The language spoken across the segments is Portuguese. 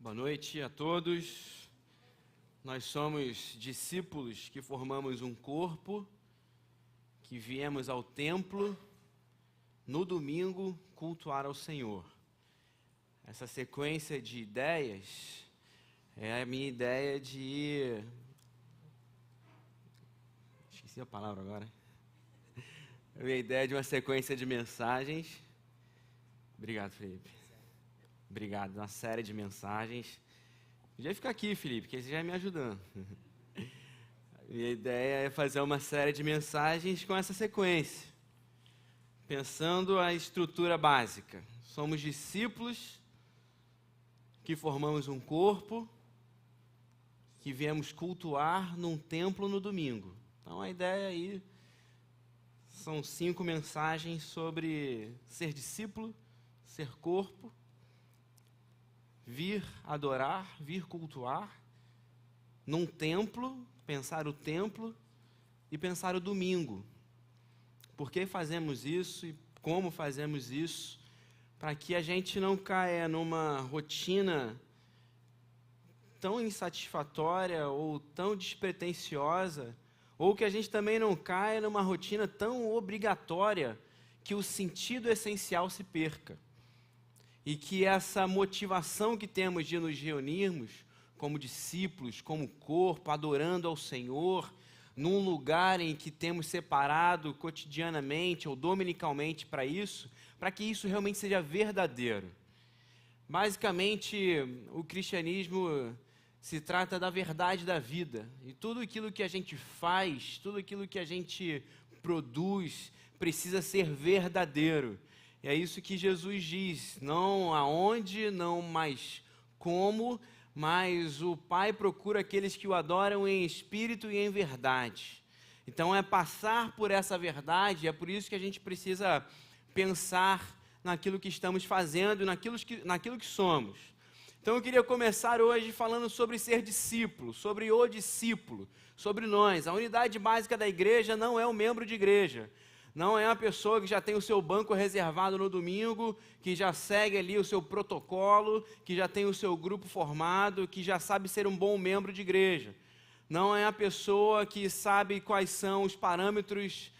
Boa noite a todos. Nós somos discípulos que formamos um corpo, que viemos ao templo no domingo cultuar ao Senhor. Essa sequência de ideias é a minha ideia de... Esqueci a palavra agora. É a minha ideia de uma sequência de mensagens. Obrigado, Felipe. Obrigado, uma série de mensagens. Podia ficar aqui, Felipe, que você já me ajudando. Minha ideia é fazer uma série de mensagens com essa sequência, pensando a estrutura básica. Somos discípulos que formamos um corpo, que viemos cultuar num templo no domingo. Então a ideia aí são 5 mensagens sobre ser discípulo, ser corpo, vir adorar, vir cultuar num templo, pensar o templo e pensar o domingo. Por que fazemos isso e como fazemos isso? Para que a gente não caia numa rotina tão insatisfatória ou tão despretensiosa, ou que a gente também não caia numa rotina tão obrigatória que o sentido essencial se perca. E que essa motivação que temos de nos reunirmos como discípulos, como corpo, adorando ao Senhor, num lugar em que temos separado cotidianamente ou dominicalmente para isso, para que isso realmente seja verdadeiro. Basicamente, o cristianismo se trata da verdade da vida. E tudo aquilo que a gente faz, tudo aquilo que a gente produz, precisa ser verdadeiro. E é isso que Jesus diz, não aonde, não mais como, mas o Pai procura aqueles que o adoram em espírito e em verdade. Então é passar por essa verdade, é por isso que a gente precisa pensar naquilo que estamos fazendo, naquilo que somos. Então eu queria começar hoje falando sobre ser discípulo, sobre o discípulo, sobre nós. A unidade básica da igreja não é o membro de igreja. Não é uma pessoa que já tem o seu banco reservado no domingo, que já segue ali o seu protocolo, que já tem o seu grupo formado, que já sabe ser um bom membro de igreja. Não é a pessoa que sabe quais são os parâmetros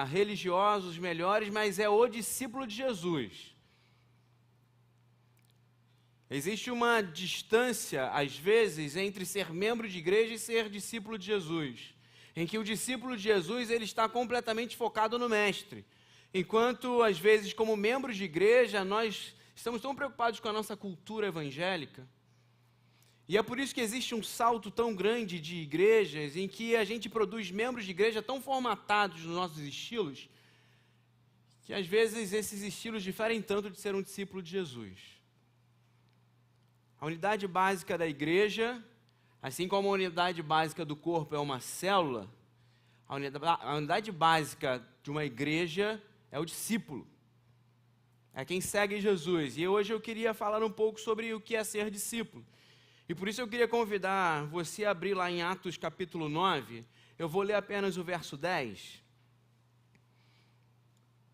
religiosos melhores, mas é o discípulo de Jesus. Existe uma distância, às vezes, entre ser membro de igreja e ser discípulo de Jesus, em que o discípulo de Jesus ele está completamente focado no mestre, enquanto, às vezes, como membros de igreja, nós estamos tão preocupados com a nossa cultura evangélica, e é por isso que existe um salto tão grande de igrejas, em que a gente produz membros de igreja tão formatados nos nossos estilos, que às vezes esses estilos diferem tanto de ser um discípulo de Jesus. A unidade básica da igreja, assim como a unidade básica do corpo é uma célula, a unidade básica de uma igreja é o discípulo. É quem segue Jesus. E hoje eu queria falar um pouco sobre o que é ser discípulo. E por isso eu queria convidar você a abrir lá em Atos capítulo 9. Eu vou ler apenas o verso 10.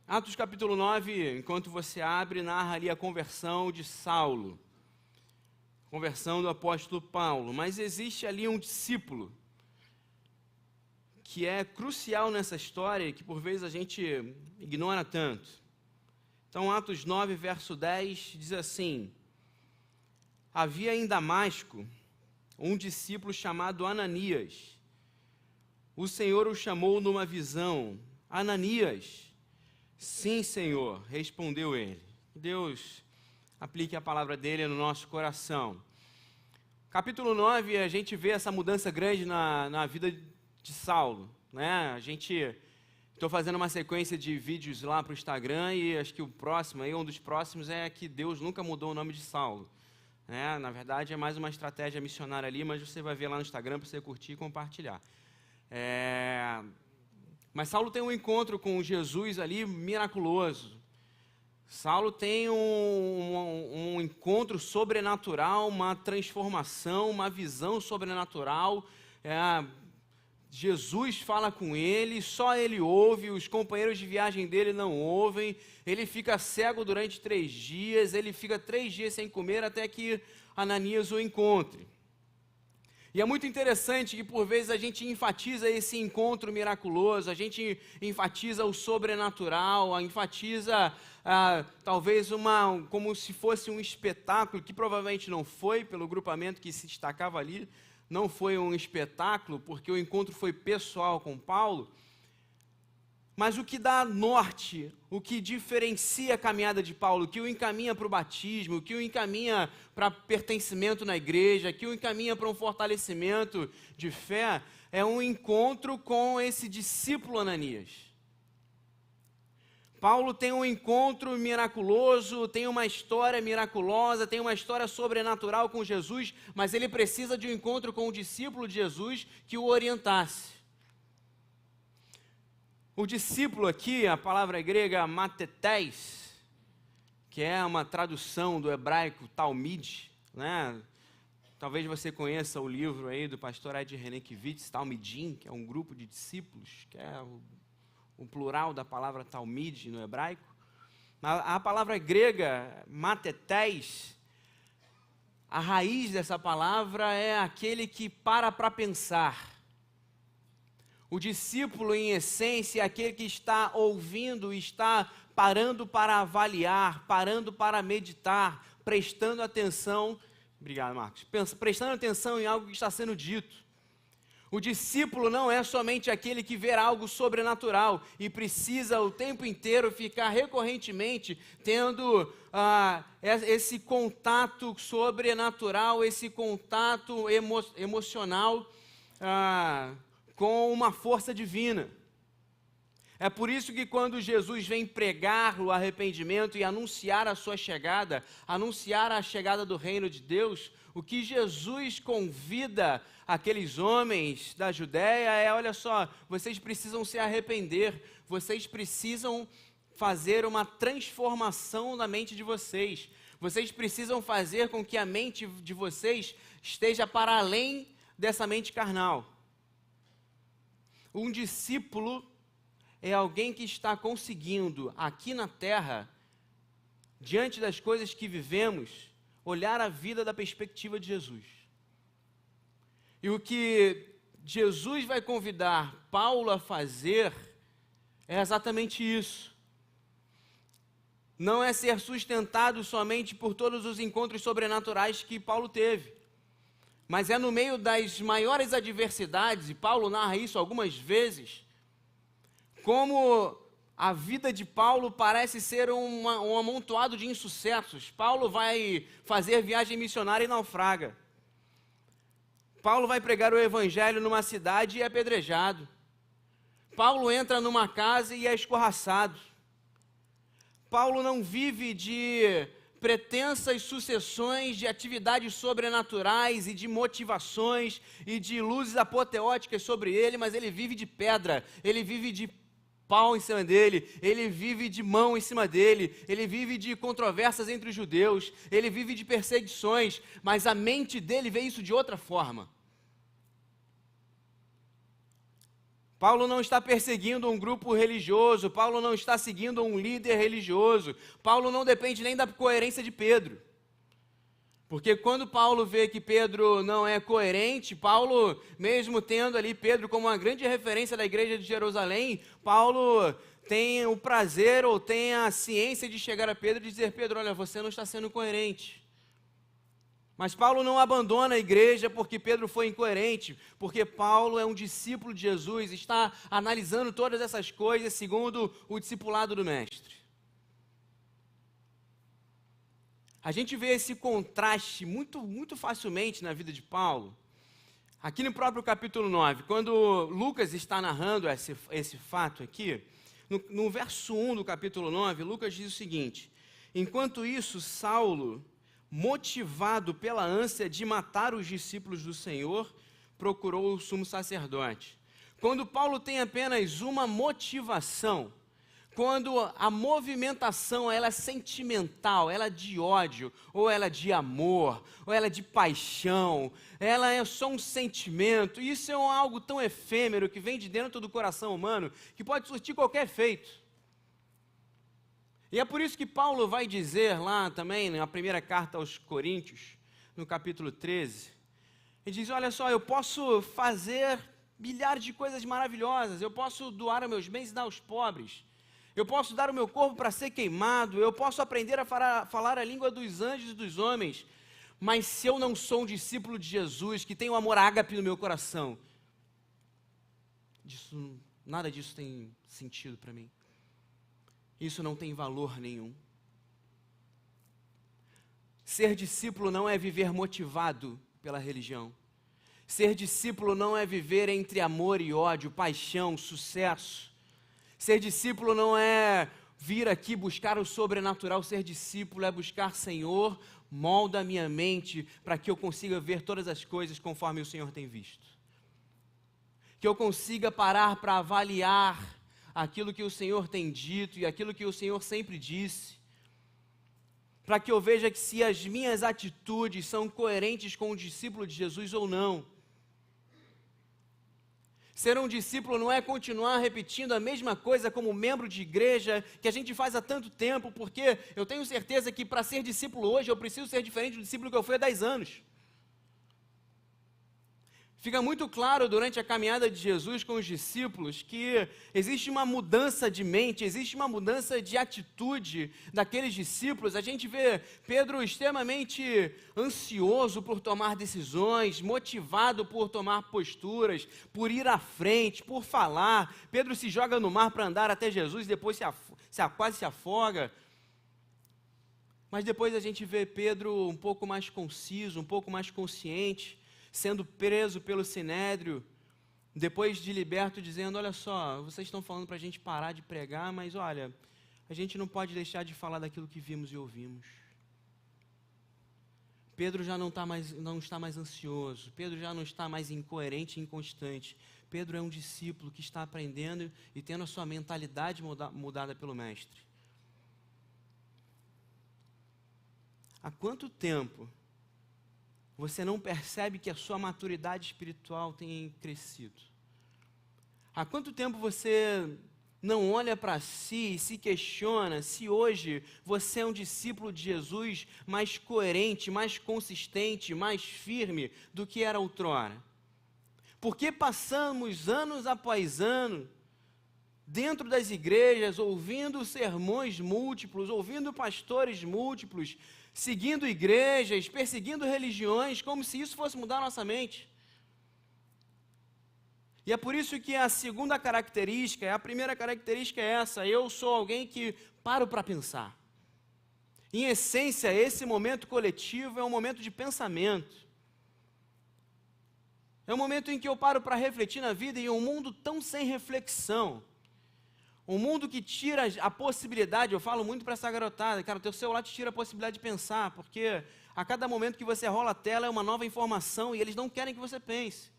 Atos capítulo 9, enquanto você abre, narra ali a conversão de Saulo. Conversão do apóstolo Paulo, mas existe ali um discípulo que é crucial nessa história e que por vezes a gente ignora tanto. Então Atos 9, verso 10 diz assim: havia em Damasco um discípulo chamado Ananias. O Senhor o chamou numa visão. Ananias. Sim, Senhor, respondeu ele. Deus aplique a palavra dele no nosso coração. Capítulo 9, a gente vê essa mudança grande na vida de Saulo, né? Estou fazendo uma sequência de vídeos lá para o Instagram e acho que o próximo, um dos próximos é que Deus nunca mudou o nome de Saulo, né? Na verdade é mais uma estratégia missionária ali, mas você vai ver lá no Instagram para você curtir e compartilhar. Mas Saulo tem um encontro com Jesus ali miraculoso. Saulo tem um encontro sobrenatural, uma transformação, uma visão sobrenatural Jesus fala com ele, só ele ouve, os companheiros de viagem dele não ouvem, ele fica cego durante 3 dias, ele fica 3 dias sem comer até que Ananias o encontre. E é muito interessante que por vezes a gente enfatiza esse encontro miraculoso, a gente enfatiza o sobrenatural, enfatiza talvez como se fosse um espetáculo, que provavelmente não foi, pelo grupamento que se destacava ali, não foi um espetáculo, porque o encontro foi pessoal com Paulo, mas o que dá norte, o que diferencia a caminhada de Paulo, o que o encaminha para o batismo, o que o encaminha para pertencimento na igreja, o que o encaminha para um fortalecimento de fé, é um encontro com esse discípulo Ananias. Paulo tem um encontro miraculoso, tem uma história miraculosa, tem uma história sobrenatural com Jesus, mas ele precisa de um encontro com o discípulo de Jesus que o orientasse. O discípulo aqui, a palavra grega matetés, que é uma tradução do hebraico Talmid, né? Talvez você conheça o livro aí do pastor Ed Renekiewicz, Talmidim, que é um grupo de discípulos, que é o plural da palavra Talmid no hebraico. A palavra grega matetés, a raiz dessa palavra é aquele que para pensar. O discípulo, em essência, é aquele que está ouvindo, está parando para avaliar, parando para meditar, prestando atenção, obrigado, Marcos, prestando atenção em algo que está sendo dito. O discípulo não é somente aquele que vê algo sobrenatural e precisa o tempo inteiro ficar recorrentemente tendo esse contato sobrenatural, esse contato emocional com uma força divina. É por isso que quando Jesus vem pregar o arrependimento e anunciar a sua chegada, anunciar a chegada do reino de Deus, o que Jesus convida aqueles homens da Judéia é, olha só, vocês precisam se arrepender, vocês precisam fazer uma transformação na mente de vocês, vocês precisam fazer com que a mente de vocês esteja para além dessa mente carnal. Um discípulo é alguém que está conseguindo, aqui na terra, diante das coisas que vivemos, olhar a vida da perspectiva de Jesus. E o que Jesus vai convidar Paulo a fazer é exatamente isso. Não é ser sustentado somente por todos os encontros sobrenaturais que Paulo teve, mas é no meio das maiores adversidades, e Paulo narra isso algumas vezes, como a vida de Paulo parece ser um amontoado de insucessos. Paulo vai fazer viagem missionária e naufraga. Paulo vai pregar o evangelho numa cidade e é apedrejado. Paulo entra numa casa e é escorraçado. Paulo não vive de pretensas sucessões de atividades sobrenaturais e de motivações e de luzes apoteóticas sobre ele, mas ele vive de pedra, ele vive de pau em cima dele, ele vive de mão em cima dele, ele vive de controvérsias entre os judeus, ele vive de perseguições, mas a mente dele vê isso de outra forma. Paulo não está perseguindo um grupo religioso, Paulo não está seguindo um líder religioso, Paulo não depende nem da coerência de Pedro. Porque quando Paulo vê que Pedro não é coerente, Paulo, mesmo tendo ali Pedro como uma grande referência da igreja de Jerusalém, Paulo tem o prazer ou tem a ciência de chegar a Pedro e dizer: Pedro, olha, você não está sendo coerente. Mas Paulo não abandona a igreja porque Pedro foi incoerente, porque Paulo é um discípulo de Jesus, está analisando todas essas coisas segundo o discipulado do Mestre. A gente vê esse contraste muito facilmente na vida de Paulo, aqui no próprio capítulo 9, quando Lucas está narrando esse fato aqui, no verso 1 do capítulo 9, Lucas diz o seguinte: enquanto isso, Saulo, motivado pela ânsia de matar os discípulos do Senhor, procurou o sumo sacerdote. Quando Paulo tem apenas uma motivação, quando a movimentação ela é sentimental, ela é de ódio, ou ela é de amor, ou ela é de paixão, ela é só um sentimento, isso é algo tão efêmero que vem de dentro do coração humano, que pode surtir qualquer efeito. E é por isso que Paulo vai dizer lá também, na primeira carta aos Coríntios, no capítulo 13, ele diz, olha só, eu posso fazer milhares de coisas maravilhosas, eu posso doar os meus bens e dar aos pobres, eu posso dar o meu corpo para ser queimado, eu posso aprender a falar a língua dos anjos e dos homens, mas se eu não sou um discípulo de Jesus, que tem o amor ágape no meu coração, nada disso tem sentido para mim. Isso não tem valor nenhum. Ser discípulo não é viver motivado pela religião. Ser discípulo não é viver entre amor e ódio, paixão, sucesso. Ser discípulo não é vir aqui buscar o sobrenatural. Ser discípulo é buscar, Senhor, molda a minha mente para que eu consiga ver todas as coisas conforme o Senhor tem visto. Que eu consiga parar para avaliar aquilo que o Senhor tem dito e aquilo que o Senhor sempre disse. Para que eu veja que se as minhas atitudes são coerentes com o discípulo de Jesus ou não. Ser um discípulo não é continuar repetindo a mesma coisa como membro de igreja que a gente faz há tanto tempo, porque eu tenho certeza que para ser discípulo hoje eu preciso ser diferente do discípulo que eu fui há 10 anos. Fica muito claro durante a caminhada de Jesus com os discípulos que existe uma mudança de mente, existe uma mudança de atitude daqueles discípulos. A gente vê Pedro extremamente ansioso por tomar decisões, motivado por tomar posturas, por ir à frente, por falar. Pedro se joga no mar para andar até Jesus, depois quase se afoga. Mas depois a gente vê Pedro um pouco mais conciso, um pouco mais consciente, sendo preso pelo Sinédrio, depois de liberto, dizendo, olha só, vocês estão falando para a gente parar de pregar, mas olha, a gente não pode deixar de falar daquilo que vimos e ouvimos. Pedro já não está mais ansioso, Pedro já não está mais incoerente e inconstante. Pedro é um discípulo que está aprendendo e tendo a sua mentalidade mudada pelo Mestre. Há quanto tempo você não percebe que a sua maturidade espiritual tem crescido? Há quanto tempo você não olha para si e se questiona se hoje você é um discípulo de Jesus mais coerente, mais consistente, mais firme do que era outrora? Porque passamos anos após ano dentro das igrejas, ouvindo sermões múltiplos, ouvindo pastores múltiplos, seguindo igrejas, perseguindo religiões, como se isso fosse mudar a nossa mente. E é por isso que a segunda característica, a primeira característica é essa: eu sou alguém que paro para pensar. Em essência, esse momento coletivo é um momento de pensamento. É um momento em que eu paro para refletir na vida em um mundo tão sem reflexão. Um mundo que tira a possibilidade, eu falo muito para essa garotada, cara, o teu celular te tira a possibilidade de pensar, porque a cada momento que você rola a tela é uma nova informação e eles não querem que você pense.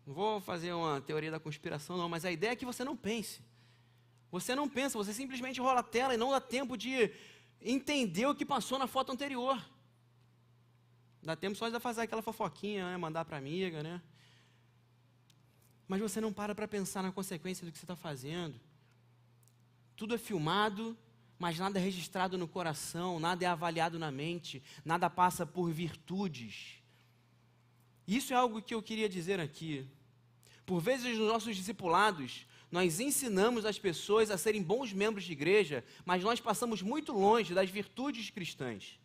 Não vou fazer uma teoria da conspiração não, mas a ideia é que você não pense. Você não pensa, você simplesmente rola a tela e não dá tempo de entender o que passou na foto anterior. Dá tempo só de fazer aquela fofoquinha, né, mandar para a amiga, né? Mas você não para pensar na consequência do que você está fazendo. Tudo é filmado, mas nada é registrado no coração, nada é avaliado na mente, nada passa por virtudes. Isso é algo que eu queria dizer aqui. Por vezes nos nossos discipulados, nós ensinamos as pessoas a serem bons membros de igreja, mas nós passamos muito longe das virtudes cristãs.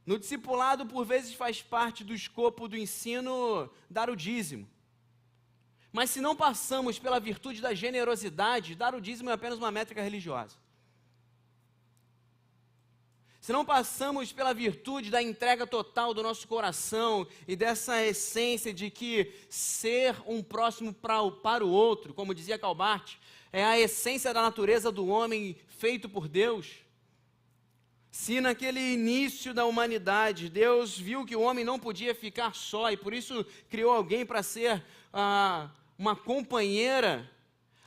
No discipulado, por vezes faz parte do escopo do ensino dar o dízimo. Mas se não passamos pela virtude da generosidade, dar o dízimo é apenas uma métrica religiosa. Se não passamos pela virtude da entrega total do nosso coração e dessa essência de que ser um próximo para o outro, como dizia Calbart, é a essência da natureza do homem feito por Deus. Se naquele início da humanidade, Deus viu que o homem não podia ficar só e por isso criou alguém para ser uma companheira,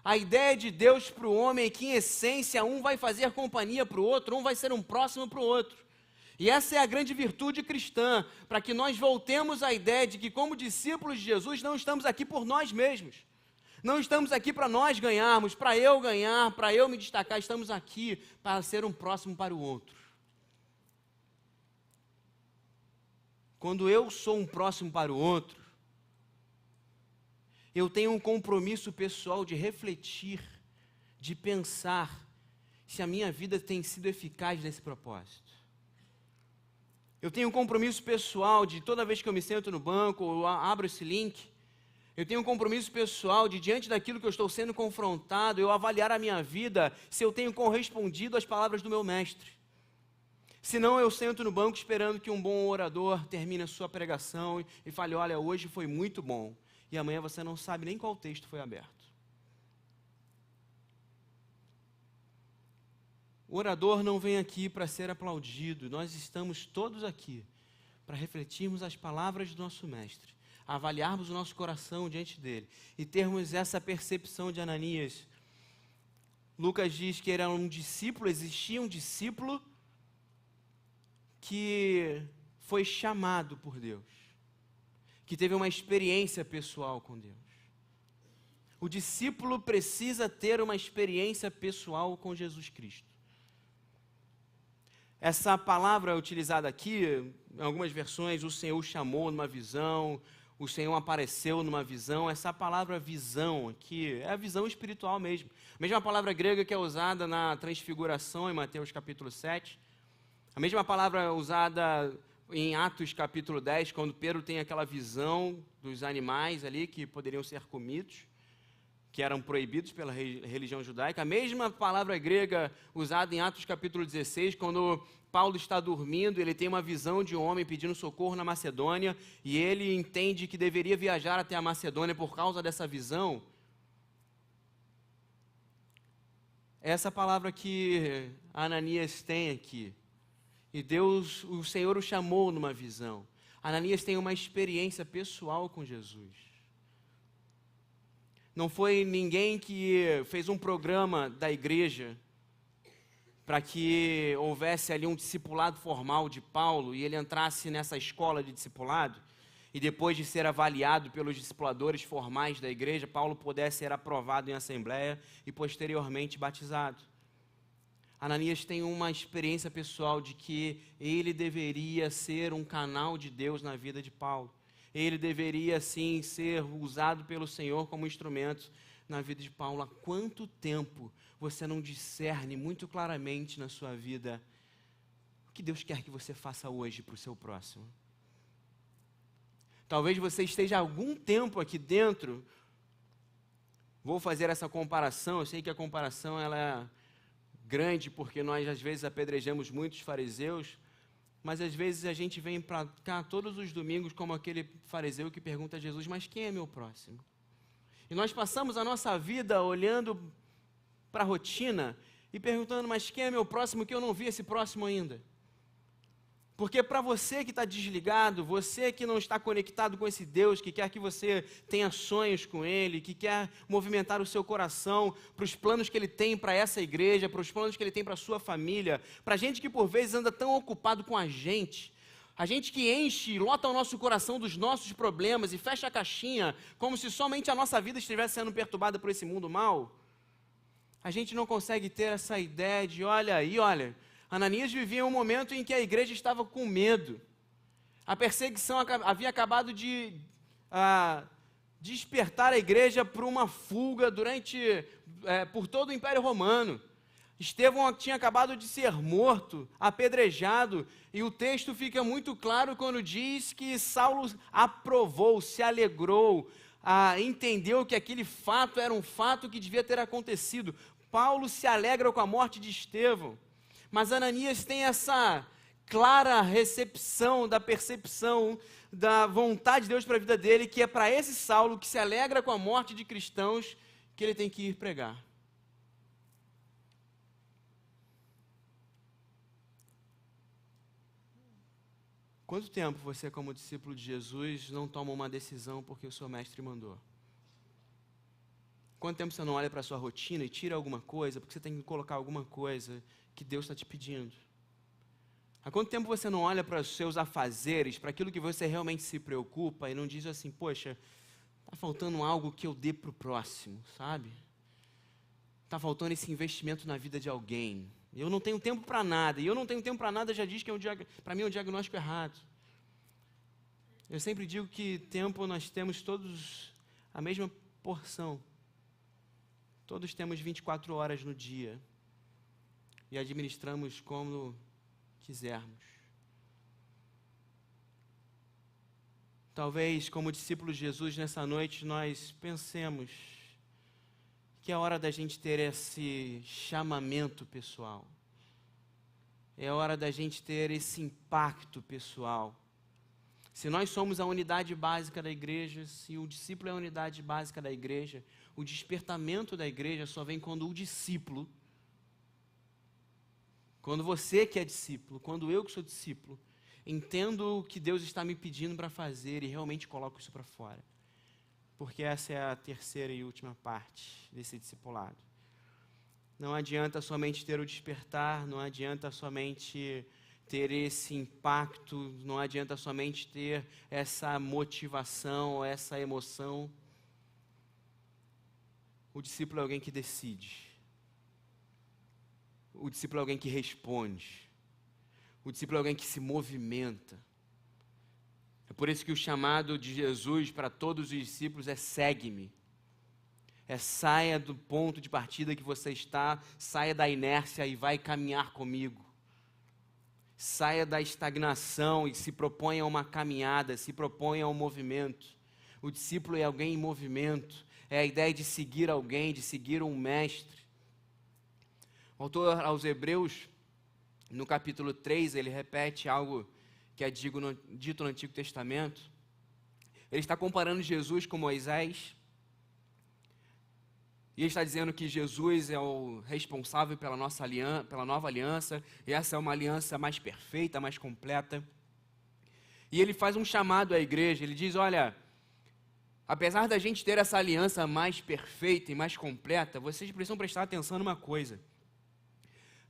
A ideia de Deus para o homem é que, em essência, um vai fazer companhia para o outro, um vai ser um próximo para o outro. E essa é a grande virtude cristã, para que nós voltemos à ideia de que, como discípulos de Jesus, não estamos aqui por nós mesmos. Não estamos aqui para nós ganharmos, para eu ganhar, para eu me destacar. Estamos aqui para ser um próximo para o outro. Quando eu sou um próximo para o outro, eu tenho um compromisso pessoal de refletir, de pensar se a minha vida tem sido eficaz nesse propósito. Eu tenho um compromisso pessoal de toda vez que eu me sento no banco ou abro esse link, eu tenho um compromisso pessoal de, diante daquilo que eu estou sendo confrontado, eu avaliar a minha vida se eu tenho correspondido às palavras do meu mestre. Senão eu sento no banco esperando que um bom orador termine a sua pregação e fale, olha, hoje foi muito bom. E amanhã você não sabe nem qual texto foi aberto. O orador não vem aqui para ser aplaudido, nós estamos todos aqui para refletirmos as palavras do nosso mestre, avaliarmos o nosso coração diante dele e termos essa percepção de Ananias. Lucas diz que ele era um discípulo, existia um discípulo que foi chamado por Deus, que teve uma experiência pessoal com Deus. O discípulo precisa ter uma experiência pessoal com Jesus Cristo. Essa palavra utilizada aqui, em algumas versões, o Senhor chamou numa visão, o Senhor apareceu numa visão. Essa palavra visão aqui é a visão espiritual mesmo. A mesma palavra grega que é usada na transfiguração em Mateus capítulo 7. A mesma palavra usada em Atos capítulo 10, quando Pedro tem aquela visão dos animais ali que poderiam ser comidos, que eram proibidos pela religião judaica. A mesma palavra grega usada em Atos capítulo 16, quando Paulo está dormindo, ele tem uma visão de um homem pedindo socorro na Macedônia, e ele entende que deveria viajar até a Macedônia por causa dessa visão. Essa palavra que Ananias tem aqui. E Deus, o Senhor o chamou numa visão. Ananias tem uma experiência pessoal com Jesus. Não foi ninguém que fez um programa da igreja para que houvesse ali um discipulado formal de Paulo e ele entrasse nessa escola de discipulado e depois de ser avaliado pelos discipuladores formais da igreja, Paulo pudesse ser aprovado em assembleia e posteriormente batizado. Ananias tem uma experiência pessoal de que ele deveria ser um canal de Deus na vida de Paulo. Ele deveria, sim, ser usado pelo Senhor como instrumento na vida de Paulo. Há quanto tempo você não discerne muito claramente na sua vida o que Deus quer que você faça hoje para o seu próximo? Talvez você esteja há algum tempo aqui dentro. Vou fazer essa comparação, eu sei que a comparação ela é grande, porque nós às vezes apedrejamos muitos fariseus, mas às vezes a gente vem para cá todos os domingos como aquele fariseu que pergunta a Jesus, mas quem é meu próximo? E nós passamos a nossa vida olhando para a rotina e perguntando, mas quem é meu próximo, que eu não vi esse próximo ainda? Porque para você que está desligado, você que não está conectado com esse Deus, que quer que você tenha sonhos com Ele, que quer movimentar o seu coração para os planos que Ele tem para essa igreja, para os planos que Ele tem para a sua família, para gente que por vezes anda tão ocupado com a gente que enche e lota o nosso coração dos nossos problemas e fecha a caixinha, como se somente a nossa vida estivesse sendo perturbada por esse mundo mal, a gente não consegue ter essa ideia de, olha, Ananias vivia um momento em que a igreja estava com medo. A perseguição havia acabado de despertar a igreja para uma fuga por todo o Império Romano. Estevão tinha acabado de ser morto, apedrejado, e o texto fica muito claro quando diz que Saulo aprovou, se alegrou, entendeu que aquele fato era um fato que devia ter acontecido. Paulo se alegra com a morte de Estevão. Mas Ananias tem essa clara recepção da percepção da vontade de Deus para a vida dele, que é para esse Saulo que se alegra com a morte de cristãos que ele tem que ir pregar. Quanto tempo você, como discípulo de Jesus, não toma uma decisão porque o seu mestre mandou? Quanto tempo você não olha para a sua rotina e tira alguma coisa, porque você tem que colocar alguma coisa que Deus está te pedindo? Há quanto tempo você não olha para os seus afazeres, para aquilo que você realmente se preocupa e não diz assim, poxa, está faltando algo que eu dê para o próximo, sabe? Está faltando esse investimento na vida de alguém. Eu não tenho tempo para nada, e eu não tenho tempo para nada já diz que para mim é um diagnóstico errado. Eu sempre digo que tempo nós temos todos a mesma porção. Todos temos 24 horas no dia e administramos como quisermos. Talvez, como discípulos de Jesus, nessa noite nós pensemos que é hora da gente ter esse chamamento pessoal. É hora da gente ter esse impacto pessoal. Se nós somos a unidade básica da igreja, se o discípulo é a unidade básica da igreja, o despertamento da igreja só vem quando o discípulo, quando você que é discípulo, quando eu que sou discípulo, entendo o que Deus está me pedindo para fazer e realmente coloco isso para fora. Porque essa é a terceira e última parte desse discipulado. Não adianta somente ter o despertar, não adianta somente ter esse impacto, não adianta somente ter essa motivação, essa emoção. O discípulo é alguém que decide. O discípulo é alguém que responde. O discípulo é alguém que se movimenta. É por isso que o chamado de Jesus para todos os discípulos é segue-me. É saia do ponto de partida que você está, saia da inércia e vai caminhar comigo. Saia da estagnação e se proponha a uma caminhada, se proponha a um movimento. O discípulo é alguém em movimento, é a ideia de seguir alguém, de seguir um mestre. O autor aos Hebreus, no capítulo 3, ele repete algo que é dito no Antigo Testamento. Ele está comparando Jesus com Moisés. E ele está dizendo que Jesus é o responsável pela nossa aliança, pela nova aliança, e essa é uma aliança mais perfeita, mais completa. E ele faz um chamado à igreja, ele diz, olha, apesar da gente ter essa aliança mais perfeita e mais completa, vocês precisam prestar atenção numa coisa.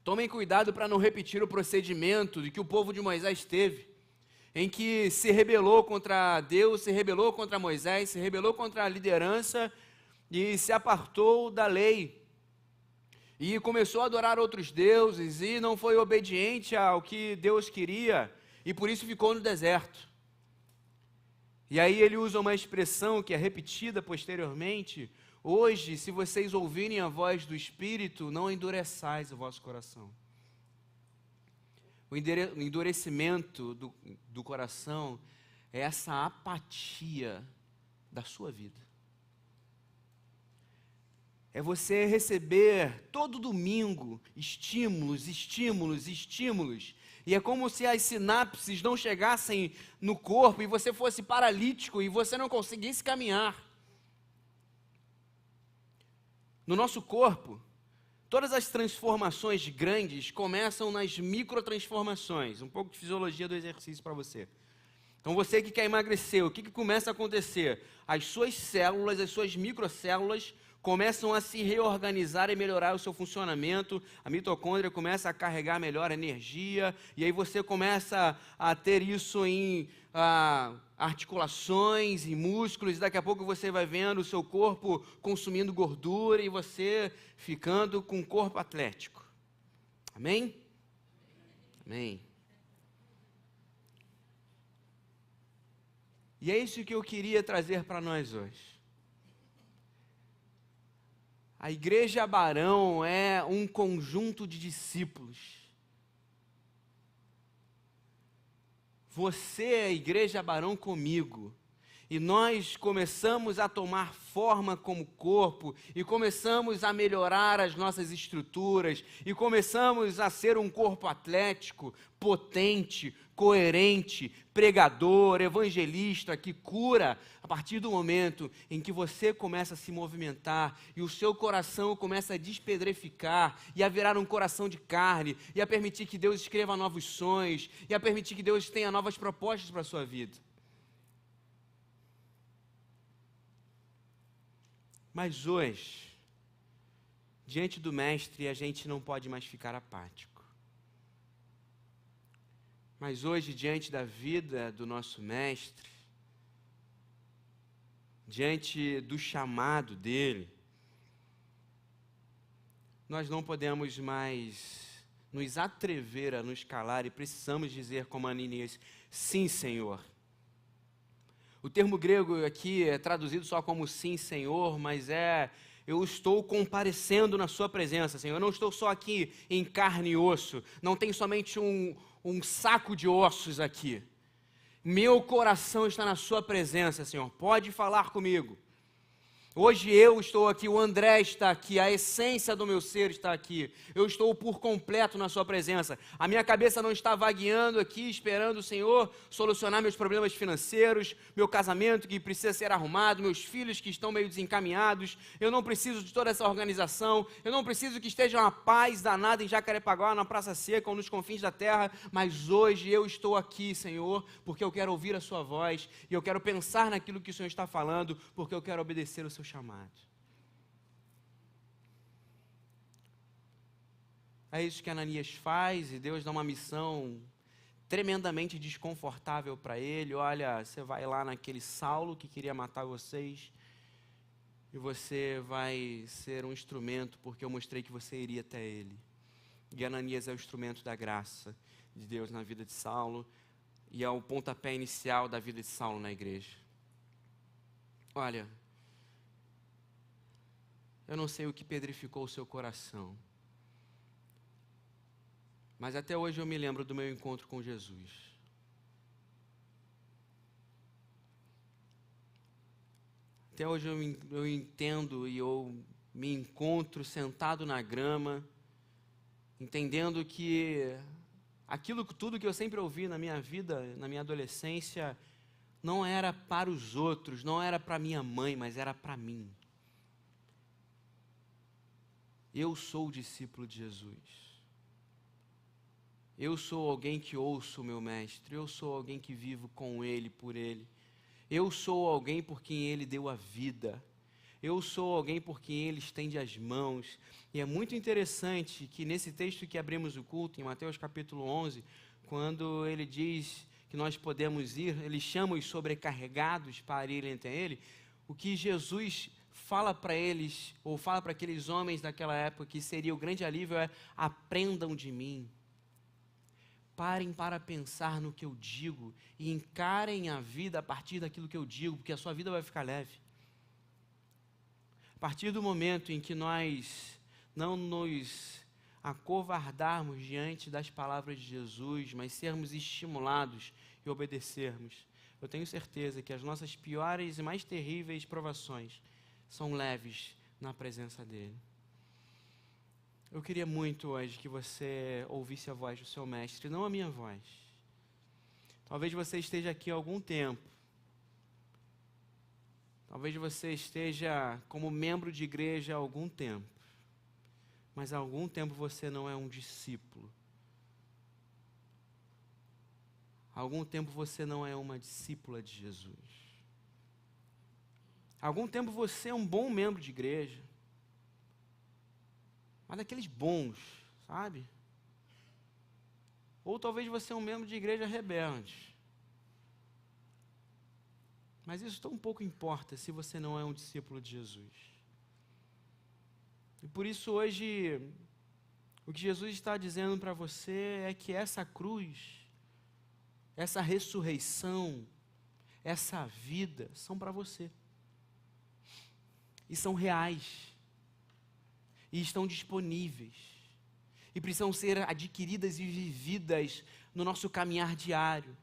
Tomem cuidado para não repetir o procedimento de que o povo de Moisés teve, em que se rebelou contra Deus, se rebelou contra Moisés, se rebelou contra a liderança, e se apartou da lei, e começou a adorar outros deuses, e não foi obediente ao que Deus queria, e por isso ficou no deserto. E aí ele usa uma expressão que é repetida posteriormente, hoje, se vocês ouvirem a voz do Espírito, não endureçais o vosso coração. O endurecimento do coração é essa apatia da sua vida. É você receber todo domingo estímulos, estímulos, estímulos. E é como se as sinapses não chegassem no corpo e você fosse paralítico e você não conseguisse caminhar. No nosso corpo, todas as transformações grandes começam nas microtransformações. Um pouco de fisiologia do exercício para você. Então você que quer emagrecer, o que começa a acontecer? As suas células, as suas microcélulas começam a se reorganizar e melhorar o seu funcionamento, a mitocôndria começa a carregar melhor energia, e aí você começa a ter isso em articulações e músculos, e daqui a pouco você vai vendo o seu corpo consumindo gordura e você ficando com um corpo atlético. Amém? Amém. E é isso que eu queria trazer para nós hoje. A Igreja Barão é um conjunto de discípulos. Você é a Igreja Barão comigo. E nós começamos a tomar forma como corpo, e começamos a melhorar as nossas estruturas, e começamos a ser um corpo atlético, potente, coerente, pregador, evangelista, que cura, a partir do momento em que você começa a se movimentar, e o seu coração começa a despedreficar, e a virar um coração de carne, e a permitir que Deus escreva novos sonhos, e a permitir que Deus tenha novas propostas para a sua vida. Mas hoje, diante do Mestre, a gente não pode mais ficar apático. Mas hoje, diante da vida do nosso Mestre, diante do chamado dele, nós não podemos mais nos atrever a nos calar e precisamos dizer como Ananias, sim, Senhor. O termo grego aqui é traduzido só como sim, Senhor, mas eu estou comparecendo na sua presença, Senhor. Eu não estou só aqui em carne e osso, não tem somente um saco de ossos aqui. Meu coração está na sua presença, Senhor. Pode falar comigo. Hoje eu estou aqui, o André está aqui, a essência do meu ser está aqui. Eu estou por completo na sua presença. A minha cabeça não está vagueando aqui, esperando o Senhor solucionar meus problemas financeiros, meu casamento que precisa ser arrumado, meus filhos que estão meio desencaminhados. Eu não preciso de toda essa organização. Eu não preciso que esteja uma paz danada em Jacarepaguá, na Praça Seca ou nos confins da terra. Mas hoje eu estou aqui, Senhor, porque eu quero ouvir a sua voz e eu quero pensar naquilo que o Senhor está falando, porque eu quero obedecer o seu chamado. É isso que Ananias faz, e Deus dá uma missão tremendamente desconfortável para ele. Olha, você vai lá naquele Saulo que queria matar vocês, e você vai ser um instrumento, porque eu mostrei que você iria até ele. E Ananias é o instrumento da graça de Deus na vida de Saulo, e é o pontapé inicial da vida de Saulo na igreja. Olha, eu não sei o que pedrificou o seu coração, mas até hoje eu me lembro do meu encontro com Jesus. Até hoje eu entendo e eu me encontro sentado na grama, entendendo que tudo que eu sempre ouvi na minha vida, na minha adolescência, não era para os outros, não era para minha mãe, mas era para mim. Eu sou o discípulo de Jesus. Eu sou alguém que ouço o meu mestre. Eu sou alguém que vivo com ele, por ele. Eu sou alguém por quem ele deu a vida. Eu sou alguém por quem ele estende as mãos. E é muito interessante que nesse texto que abrimos o culto, em Mateus capítulo 11, quando ele diz que nós podemos ir, ele chama os sobrecarregados para irem até ele, o que Jesus fala para eles, ou fala para aqueles homens daquela época, que seria o grande alívio, aprendam de mim. Parem para pensar no que eu digo e encarem a vida a partir daquilo que eu digo, porque a sua vida vai ficar leve. A partir do momento em que nós não nos acovardarmos diante das palavras de Jesus, mas sermos estimulados e obedecermos, eu tenho certeza que as nossas piores e mais terríveis provações são leves na presença dele. Eu queria muito hoje que você ouvisse a voz do seu mestre, não a minha voz. Talvez você esteja aqui há algum tempo. Talvez você esteja como membro de igreja há algum tempo. Mas há algum tempo você não é um discípulo. Há algum tempo você não é uma discípula de Jesus. Há algum tempo você é um bom membro de igreja, mas daqueles bons, sabe? Ou talvez você é um membro de igreja rebelde. Mas isso tão pouco importa se você não é um discípulo de Jesus. E por isso hoje, o que Jesus está dizendo para você é que essa cruz, essa ressurreição, essa vida são para você. E são reais. E estão disponíveis. E precisam ser adquiridas e vividas no nosso caminhar diário.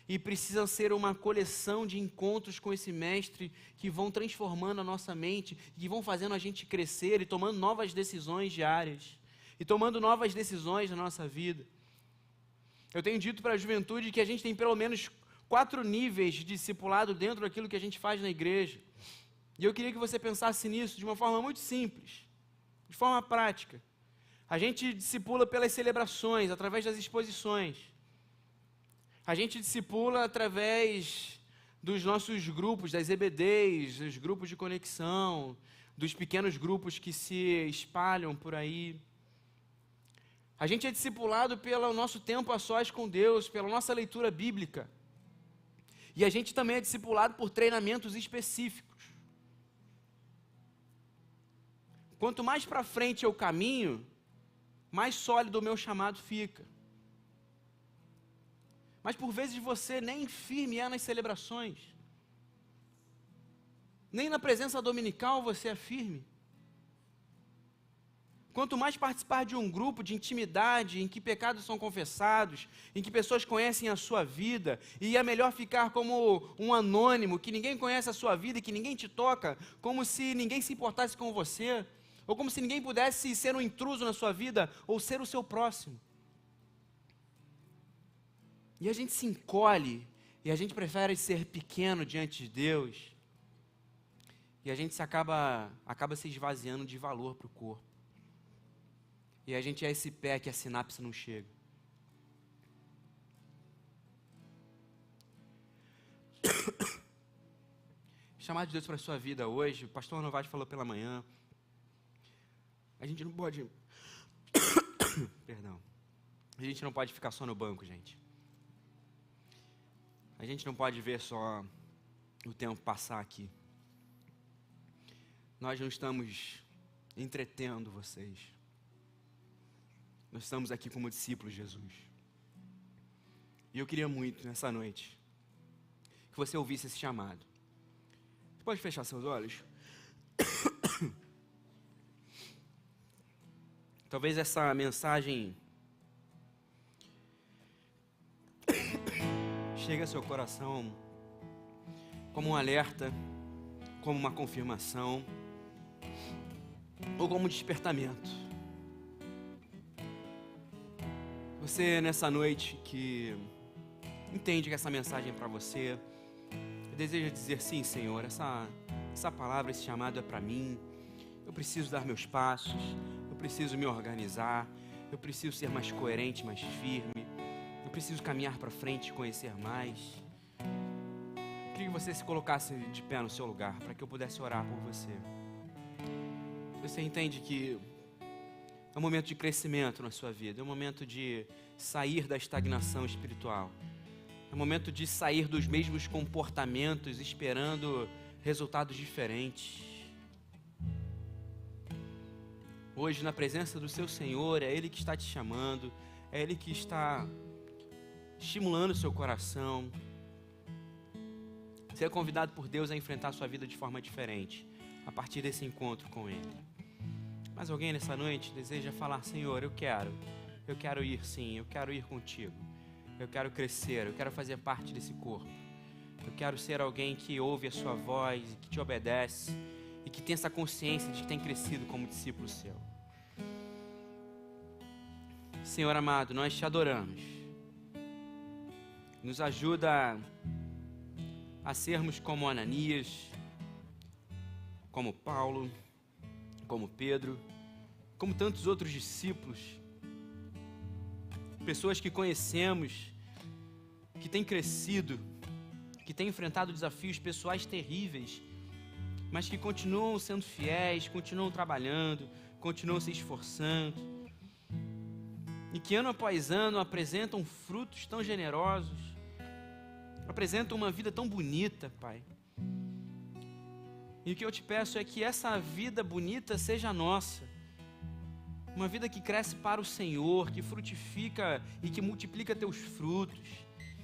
E precisam ser uma coleção de encontros com esse mestre que vão transformando a nossa mente, que vão fazendo a gente crescer e tomando novas decisões diárias. E tomando novas decisões na nossa vida. Eu tenho dito para a juventude que a gente tem pelo menos 4 níveis de discipulado dentro daquilo que a gente faz na igreja. E eu queria que você pensasse nisso de uma forma muito simples, de forma prática. A gente discipula pelas celebrações, através das exposições. A gente discipula através dos nossos grupos, das EBDs, dos grupos de conexão, dos pequenos grupos que se espalham por aí. A gente é discipulado pelo nosso tempo a sós com Deus, pela nossa leitura bíblica. E a gente também é discipulado por treinamentos específicos. Quanto mais para frente eu caminho, mais sólido o meu chamado fica. Mas por vezes você nem firme é nas celebrações. Nem na presença dominical você é firme. Quanto mais participar de um grupo de intimidade, em que pecados são confessados, em que pessoas conhecem a sua vida, e é melhor ficar como um anônimo, que ninguém conhece a sua vida e que ninguém te toca, como se ninguém se importasse com você, ou como se ninguém pudesse ser um intruso na sua vida, ou ser o seu próximo. E a gente se encolhe, e a gente prefere ser pequeno diante de Deus, e a gente acaba se esvaziando de valor para o corpo. E a gente é esse pé que a sinapse não chega. Chamado de Deus para a sua vida hoje, o pastor Novati falou pela manhã, a gente não pode... Perdão. A gente não pode ficar só no banco, gente. A gente não pode ver só o tempo passar aqui. Nós não estamos entretendo vocês. Nós estamos aqui como discípulos de Jesus. E eu queria muito, nessa noite, que você ouvisse esse chamado. Você pode fechar seus olhos? Talvez essa mensagem chegue ao seu coração como um alerta, como uma confirmação, ou como um despertamento. Você, nessa noite, que entende que essa mensagem é para você, deseja dizer, sim, Senhor, essa palavra, esse chamado é para mim, eu preciso dar meus passos, eu preciso me organizar, eu preciso ser mais coerente, mais firme, eu preciso caminhar para frente e conhecer mais. Eu queria que você se colocasse de pé no seu lugar, para que eu pudesse orar por você. Você entende que é um momento de crescimento na sua vida, é um momento de sair da estagnação espiritual, é um momento de sair dos mesmos comportamentos esperando resultados diferentes. Hoje, na presença do seu Senhor, é Ele que está te chamando, é Ele que está estimulando o seu coração. Você é convidado por Deus a enfrentar a sua vida de forma diferente, a partir desse encontro com Ele. Mas alguém nessa noite deseja falar, Senhor, eu quero ir sim, eu quero ir contigo, eu quero crescer, eu quero fazer parte desse corpo, eu quero ser alguém que ouve a sua voz, que te obedece e que tem essa consciência de que tem crescido como discípulo seu. Senhor amado, nós te adoramos, nos ajuda a sermos como Ananias, como Paulo, como Pedro, como tantos outros discípulos, pessoas que conhecemos, que têm crescido, que têm enfrentado desafios pessoais terríveis, mas que continuam sendo fiéis, continuam trabalhando, continuam se esforçando, e que ano após ano apresentam frutos tão generosos, apresentam uma vida tão bonita, Pai. E o que eu te peço é que essa vida bonita seja nossa. Uma vida que cresce para o Senhor, que frutifica e que multiplica teus frutos.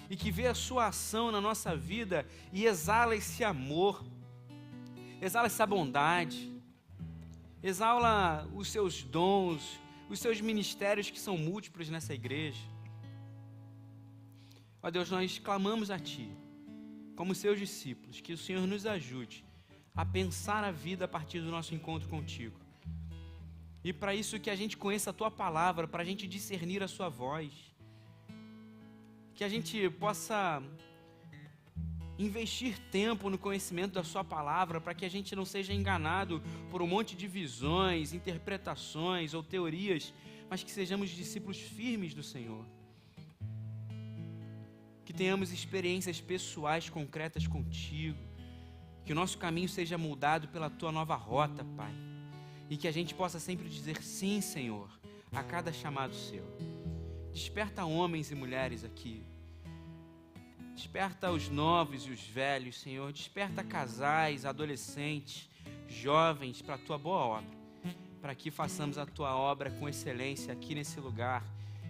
E que vê a sua ação na nossa vida e exala esse amor. Exala essa bondade. Exala os seus dons, os seus ministérios que são múltiplos nessa igreja. Ó Deus, nós clamamos a Ti, como seus discípulos, que o Senhor nos ajude a pensar a vida a partir do nosso encontro contigo. E para isso que a gente conheça a Tua palavra, para a gente discernir a Sua voz. Que a gente possa investir tempo no conhecimento da Sua palavra, para que a gente não seja enganado por um monte de visões, interpretações ou teorias, mas que sejamos discípulos firmes do Senhor. que tenhamos experiências pessoais concretas contigo, que o nosso caminho seja moldado pela tua nova rota, Pai, e que a gente possa sempre dizer sim, Senhor, a cada chamado seu. Desperta homens e mulheres aqui, desperta os novos e os velhos, Senhor, desperta casais, adolescentes, jovens para a tua boa obra, para que façamos a tua obra com excelência aqui nesse lugar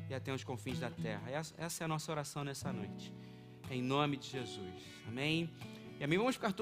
e até os confins da terra. Essa é a nossa oração nessa noite, em nome de Jesus, amém? E amém, vamos ficar todos